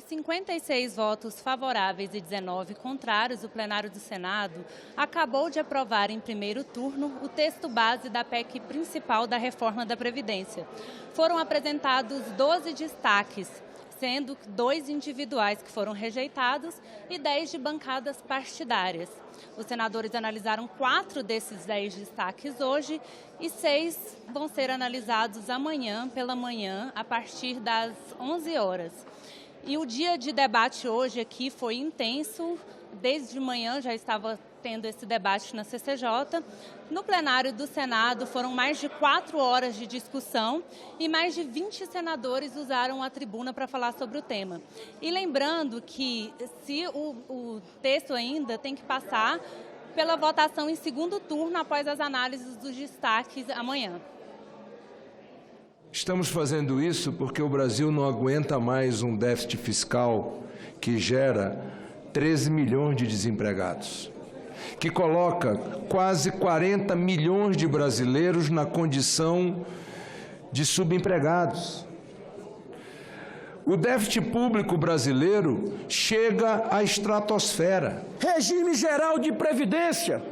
Por 56 votos favoráveis e 19 contrários, o plenário do Senado acabou de aprovar em primeiro turno o texto base da PEC principal da reforma da Previdência. Foram apresentados 12 destaques, sendo 2 individuais que foram rejeitados e 10 de bancadas partidárias. Os senadores analisaram 4 desses 10 destaques hoje e 6 vão ser analisados amanhã pela manhã, a partir das 11 horas. E o dia de debate hoje aqui foi intenso, desde manhã já estava tendo esse debate na CCJ. No plenário do Senado foram mais de 4 horas de discussão e mais de 20 senadores usaram a tribuna para falar sobre o tema. E lembrando que se o texto ainda tem que passar pela votação em segundo turno após as análises dos destaques amanhã. Estamos fazendo isso porque o Brasil não aguenta mais um déficit fiscal que gera 13 milhões de desempregados, que coloca quase 40 milhões de brasileiros na condição de subempregados. O déficit público brasileiro chega à estratosfera. Regime geral de previdência.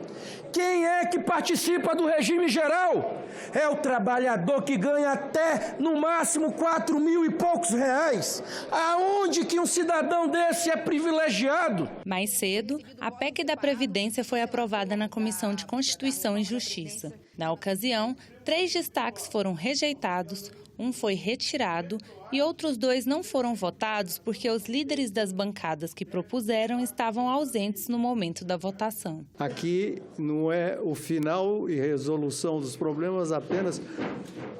Quem é que participa do regime geral? É o trabalhador que ganha até, no máximo, 4 mil e poucos reais. Aonde que um cidadão desse é privilegiado? Mais cedo, a PEC da Previdência foi aprovada na Comissão de Constituição e Justiça. Na ocasião, 3 destaques foram rejeitados, 1 foi retirado e outros 2 não foram votados porque os líderes das bancadas que propuseram estavam ausentes no momento da votação. Aqui não é o final e resolução dos problemas, apenas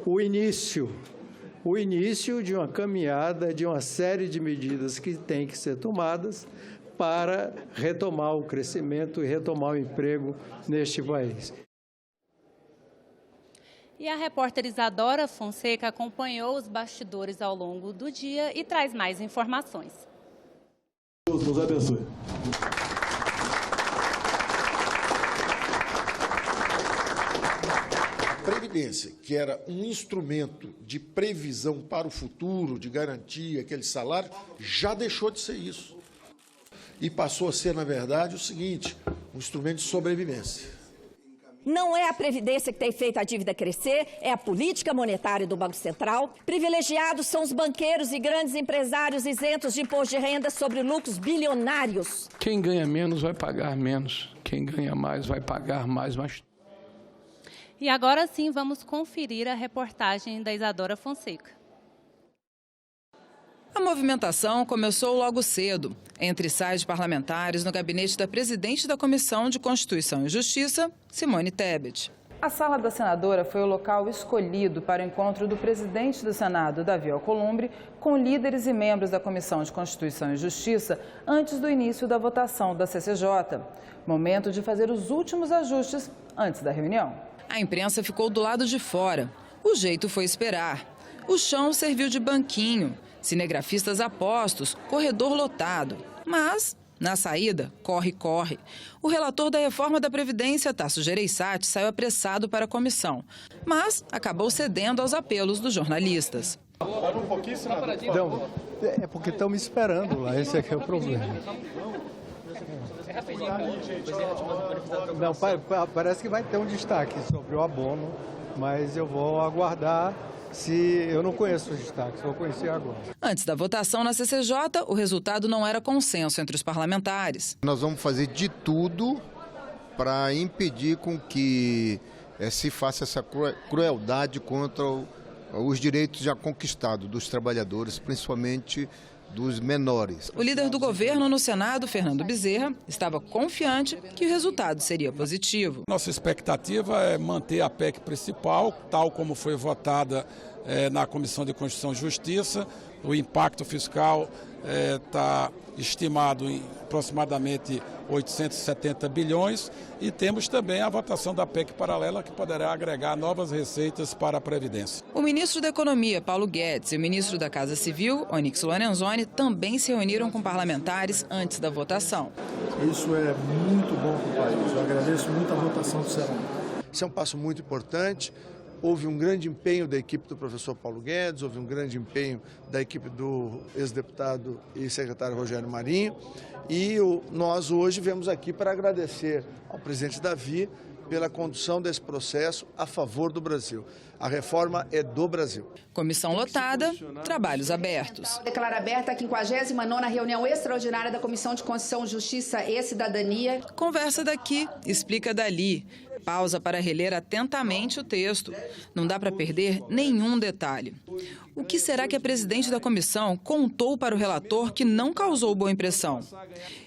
o início de uma caminhada, de uma série de medidas que têm que ser tomadas para retomar o crescimento e retomar o emprego neste país. E a repórter Isadora Fonseca acompanhou os bastidores ao longo do dia e traz mais informações. Deus nos abençoe. A Previdência, que era um instrumento de previsão para o futuro, de garantir aquele salário, já deixou de ser isso. E passou a ser, na verdade, o seguinte, um instrumento de sobrevivência. Não é a Previdência que tem feito a dívida crescer, é a política monetária do Banco Central. Privilegiados são os banqueiros e grandes empresários isentos de imposto de renda sobre lucros bilionários. Quem ganha menos vai pagar menos, quem ganha mais vai pagar mais. E agora sim vamos conferir a reportagem da Isadora Fonseca. A movimentação começou logo cedo, entre sais parlamentares no gabinete da presidente da Comissão de Constituição e Justiça, Simone Tebet. A sala da senadora foi o local escolhido para o encontro do presidente do Senado, Davi Alcolumbre, com líderes e membros da Comissão de Constituição e Justiça antes do início da votação da CCJ. Momento de fazer os últimos ajustes antes da reunião. A imprensa ficou do lado de fora. O jeito foi esperar. O chão serviu de banquinho. Cinegrafistas a postos, corredor lotado. Mas, na saída, corre. O relator da reforma da Previdência, Tasso Gereissati, saiu apressado para a comissão, mas acabou cedendo aos apelos dos jornalistas. Um pouquinho, senador. Não, é porque estão me esperando lá, esse aqui é o problema. Não, parece que vai ter um destaque sobre o abono, mas eu vou aguardar. Eu não conheço os destaques, vou conhecer agora. Antes da votação na CCJ, o resultado não era consenso entre os parlamentares. Nós vamos fazer de tudo para impedir com que se faça essa crueldade contra os direitos já conquistados dos trabalhadores, principalmente dos menores. O líder do governo no Senado, Fernando Bezerra, estava confiante que o resultado seria positivo. Nossa expectativa é manter a PEC principal, tal como foi votada na Comissão de Constituição e Justiça. O impacto fiscal está estimado em aproximadamente 870 bilhões e temos também a votação da PEC paralela que poderá agregar novas receitas para a Previdência. O ministro da Economia, Paulo Guedes, e o ministro da Casa Civil, Onyx Lorenzoni, também se reuniram com parlamentares antes da votação. Isso é muito bom para o país. Eu agradeço muito a votação do Senado. Isso é um passo muito importante houve um grande empenho da equipe do professor Paulo Guedes, houve um grande empenho da equipe do ex-deputado e secretário Rogério Marinho, e nós hoje viemos aqui para agradecer ao presidente Davi pela condução desse processo a favor do Brasil. A reforma é do Brasil. Comissão lotada, trabalhos abertos. Declara aberta a 59ª reunião extraordinária da Comissão de Constituição, Justiça e Cidadania. Conversa daqui, explica dali. Pausa para reler atentamente o texto. Não dá para perder nenhum detalhe. O que será que a presidente da comissão contou para o relator que não causou boa impressão?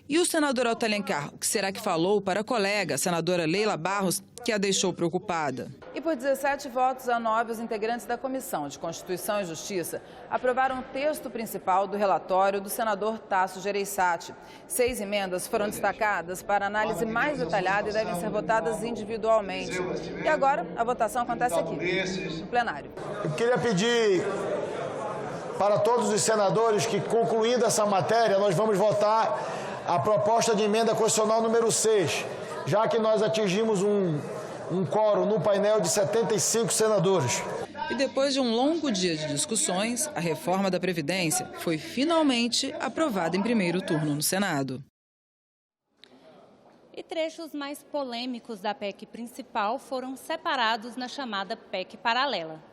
E o senador Otto Alencar, o que será que falou para a colega, a senadora Leila Barros, que a deixou preocupada? E por 17 votos a 9, os integrantes da Comissão de Constituição e Justiça aprovaram o texto principal do relatório do senador Tasso Gereissati. 6 emendas foram destacadas para análise mais detalhada e devem ser votadas individualmente. E agora a votação acontece aqui, no plenário. Eu queria pedir para todos os senadores que, concluindo essa matéria, nós vamos votar a proposta de emenda constitucional número 6, já que nós atingimos um quórum no painel de 75 senadores. E depois de um longo dia de discussões, a reforma da Previdência foi finalmente aprovada em primeiro turno no Senado. E trechos mais polêmicos da PEC principal foram separados na chamada PEC paralela.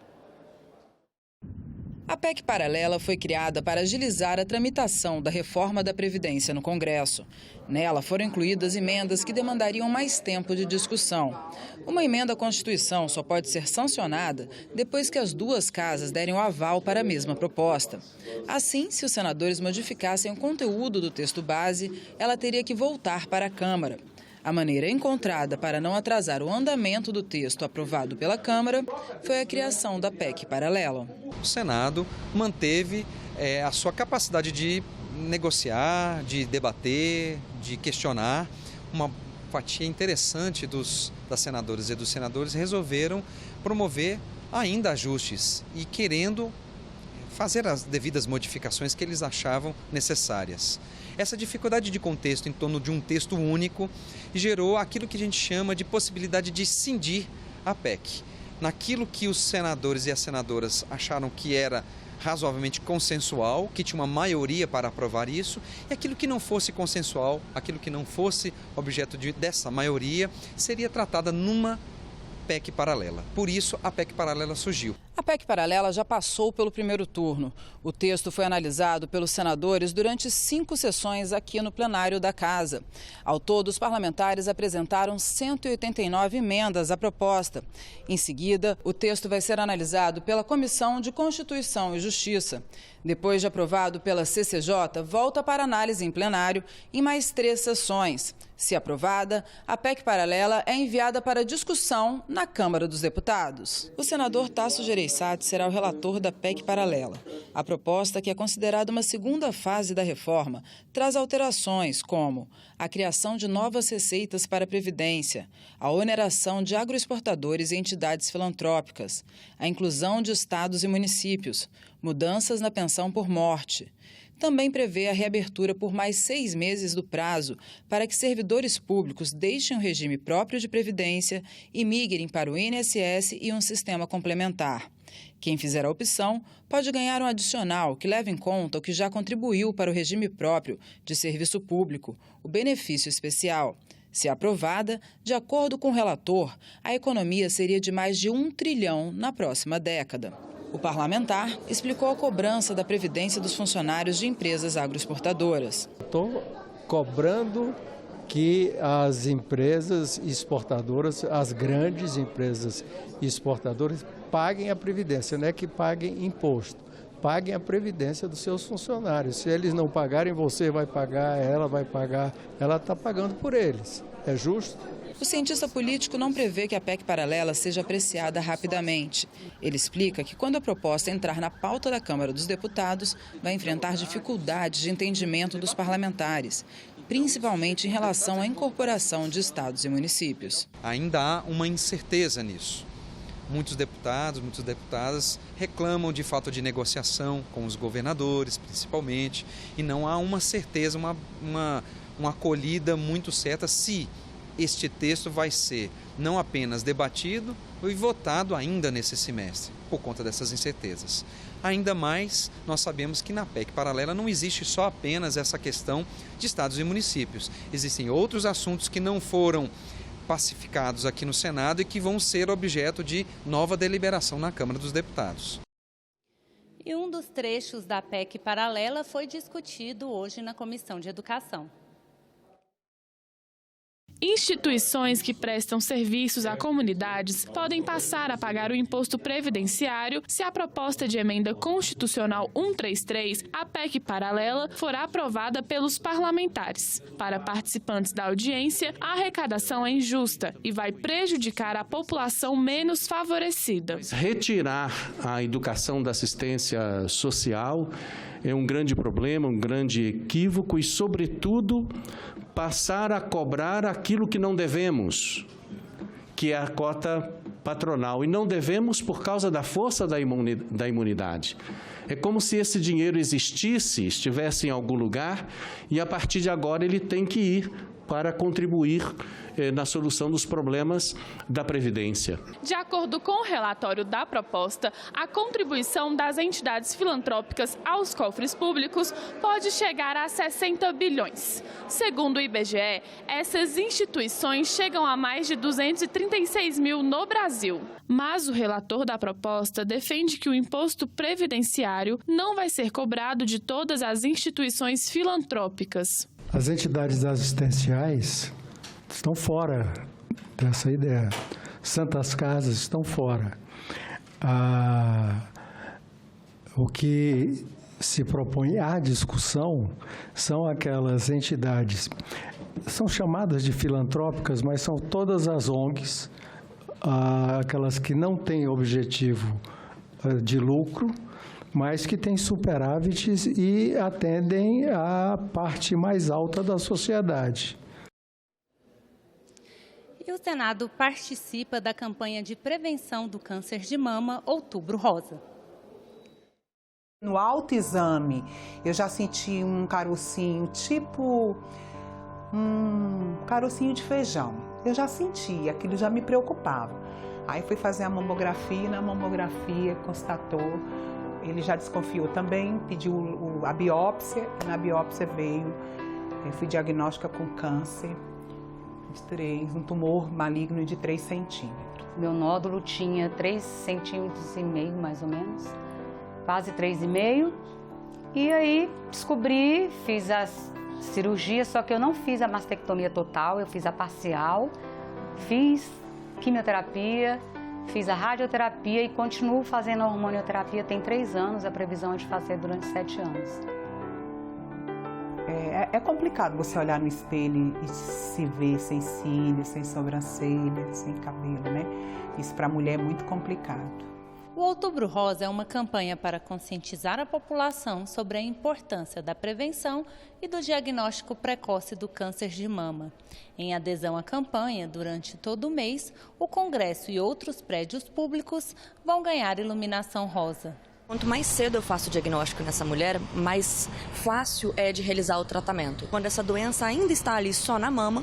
A PEC paralela foi criada para agilizar a tramitação da reforma da Previdência no Congresso. Nela foram incluídas emendas que demandariam mais tempo de discussão. Uma emenda à Constituição só pode ser sancionada depois que as duas casas derem o aval para a mesma proposta. Assim, se os senadores modificassem o conteúdo do texto base, ela teria que voltar para a Câmara. A maneira encontrada para não atrasar o andamento do texto aprovado pela Câmara foi a criação da PEC paralela. O Senado manteve a sua capacidade de negociar, de debater, de questionar. Uma fatia interessante das senadoras e dos senadores resolveram promover ainda ajustes e querendo fazer as devidas modificações que eles achavam necessárias. Essa dificuldade de contexto em torno de um texto único gerou aquilo que a gente chama de possibilidade de cindir a PEC. Naquilo que os senadores e as senadoras acharam que era razoavelmente consensual, que tinha uma maioria para aprovar isso, e aquilo que não fosse consensual, aquilo que não fosse objeto dessa maioria, seria tratada numa PEC paralela. Por isso, a PEC paralela surgiu. A PEC paralela já passou pelo primeiro turno. O texto foi analisado pelos senadores durante 5 sessões aqui no plenário da Casa. Ao todo, os parlamentares apresentaram 189 emendas à proposta. Em seguida, o texto vai ser analisado pela Comissão de Constituição e Justiça. Depois de aprovado pela CCJ, volta para análise em plenário em mais 3 sessões. Se aprovada, a PEC paralela é enviada para discussão na Câmara dos Deputados. O senador Tasso Gereissati será o relator da PEC paralela. A proposta, que é considerada uma segunda fase da reforma, traz alterações como a criação de novas receitas para a Previdência, a oneração de agroexportadores e entidades filantrópicas, a inclusão de estados e municípios, mudanças na pensão por morte. Também prevê a reabertura por mais 6 meses do prazo para que servidores públicos deixem o regime próprio de previdência e migrem para o INSS e um sistema complementar. Quem fizer a opção pode ganhar um adicional que leva em conta o que já contribuiu para o regime próprio de serviço público, o benefício especial. Se aprovada, de acordo com o relator, a economia seria de mais de 1 trilhão na próxima década. O parlamentar explicou a cobrança da previdência dos funcionários de empresas agroexportadoras. Estou cobrando que as empresas exportadoras, as grandes empresas exportadoras, paguem a previdência, não é que paguem imposto. Paguem a previdência dos seus funcionários. Se eles não pagarem, você vai pagar, ela está pagando por eles. É justo? O cientista político não prevê que a PEC paralela seja apreciada rapidamente. Ele explica que quando a proposta entrar na pauta da Câmara dos Deputados, vai enfrentar dificuldades de entendimento dos parlamentares, principalmente em relação à incorporação de estados e municípios. Ainda há uma incerteza nisso. Muitos deputados, muitas deputadas reclamam de falta de negociação com os governadores, principalmente, e não há uma certeza, uma acolhida muito certa se este texto vai ser não apenas debatido e votado ainda nesse semestre, por conta dessas incertezas. Ainda mais, nós sabemos que na PEC paralela não existe só apenas essa questão de estados e municípios. Existem outros assuntos que não foram pacificados aqui no Senado e que vão ser objeto de nova deliberação na Câmara dos Deputados. E um dos trechos da PEC paralela foi discutido hoje na Comissão de Educação. Instituições que prestam serviços a comunidades podem passar a pagar o imposto previdenciário se a proposta de emenda constitucional 133, a PEC paralela, for aprovada pelos parlamentares. Para participantes da audiência, a arrecadação é injusta e vai prejudicar a população menos favorecida. Retirar a educação da assistência social é um grande problema, um grande equívoco e, sobretudo, passar a cobrar aquilo que não devemos, que é a cota patronal. E não devemos por causa da força da imunidade. É como se esse dinheiro existisse, estivesse em algum lugar, e a partir de agora ele tem que ir para contribuir na solução dos problemas da Previdência. De acordo com o relatório da proposta, a contribuição das entidades filantrópicas aos cofres públicos pode chegar a 60 bilhões. Segundo o IBGE, essas instituições chegam a mais de 236 mil no Brasil. Mas o relator da proposta defende que o imposto previdenciário não vai ser cobrado de todas as instituições filantrópicas. As entidades assistenciais estão fora dessa ideia. Santas Casas estão fora. O que se propõe à discussão são aquelas entidades, são chamadas de filantrópicas, mas são todas as ONGs, aquelas que não têm objetivo de lucro, mas que têm superávites e atendem à parte mais alta da sociedade. E o Senado participa da campanha de prevenção do câncer de mama Outubro Rosa. No autoexame, eu já senti um carocinho, tipo um carocinho de feijão. Eu já senti, aquilo já me preocupava. Aí fui fazer a mamografia e na mamografia constatou. Ele já desconfiou também, pediu a biópsia, e na biópsia veio, eu fui diagnóstica com câncer de 3, um tumor maligno de 3 centímetros. Meu nódulo tinha 3,5 centímetros mais ou menos, quase 3,5. E aí descobri, fiz a cirurgia, só que eu não fiz a mastectomia total, eu fiz a parcial, fiz quimioterapia, fiz a radioterapia e continuo fazendo a hormonioterapia, tem 3 anos, a previsão é de fazer durante 7 anos. É complicado você olhar no espelho e se ver sem cílios, sem sobrancelha, sem cabelo, né? Isso para a mulher é muito complicado. O Outubro Rosa é uma campanha para conscientizar a população sobre a importância da prevenção e do diagnóstico precoce do câncer de mama. Em adesão à campanha, durante todo o mês, o Congresso e outros prédios públicos vão ganhar iluminação rosa. Quanto mais cedo eu faço o diagnóstico nessa mulher, mais fácil é de realizar o tratamento. Quando essa doença ainda está ali só na mama,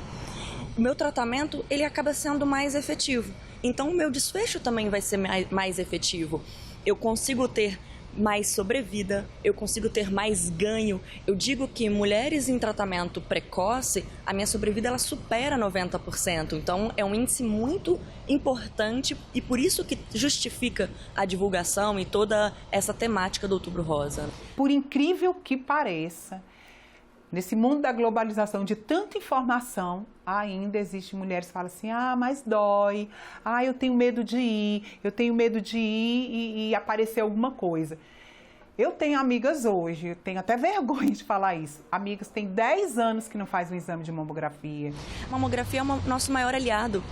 o meu tratamento ele acaba sendo mais efetivo. Então, o meu desfecho também vai ser mais efetivo. Eu consigo ter mais sobrevida, eu consigo ter mais ganho. Eu digo que mulheres em tratamento precoce, a minha sobrevida ela supera 90%. Então, é um índice muito importante e por isso que justifica a divulgação e toda essa temática do Outubro Rosa. Por incrível que pareça, nesse mundo da globalização, de tanta informação, ainda existem mulheres que falam assim, mas dói, eu tenho medo de ir, e aparecer alguma coisa. Eu tenho amigas hoje, eu tenho até vergonha de falar isso, amigas têm 10 anos que não fazem um exame de mamografia. A mamografia é o nosso maior aliado.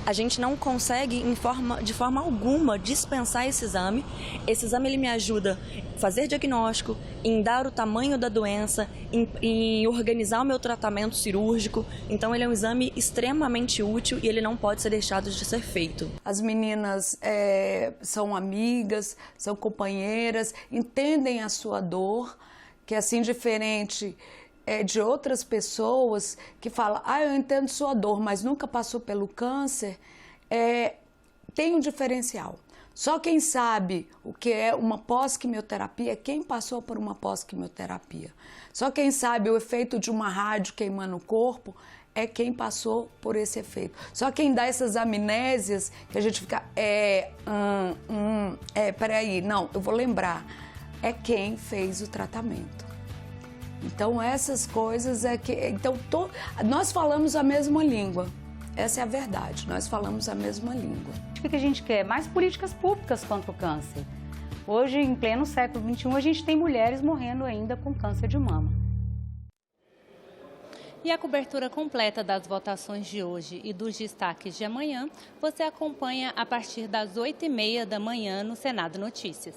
A gente não consegue, de forma alguma, dispensar esse exame. Esse exame ele me ajuda a fazer diagnóstico, em dar o tamanho da doença, em organizar o meu tratamento cirúrgico. Então, ele é um exame extremamente útil e ele não pode ser deixado de ser feito. As meninas são amigas, são companheiras, entendem a sua dor, que é assim diferente de outras pessoas que falam, eu entendo sua dor, mas nunca passou pelo câncer, tem um diferencial. Só quem sabe o que é uma pós-quimioterapia é quem passou por uma pós-quimioterapia. Só quem sabe o efeito de uma rádio queimando o corpo é quem passou por esse efeito. Só quem dá essas amnésias que a gente fica, peraí, não, eu vou lembrar. É quem fez o tratamento. Então essas coisas nós falamos a mesma língua. Essa é a verdade, nós falamos a mesma língua. O que a gente quer? Mais políticas públicas contra o câncer. Hoje, em pleno século XXI, a gente tem mulheres morrendo ainda com câncer de mama. E a cobertura completa das votações de hoje e dos destaques de amanhã, você acompanha a partir das 8h30 da manhã no Senado Notícias.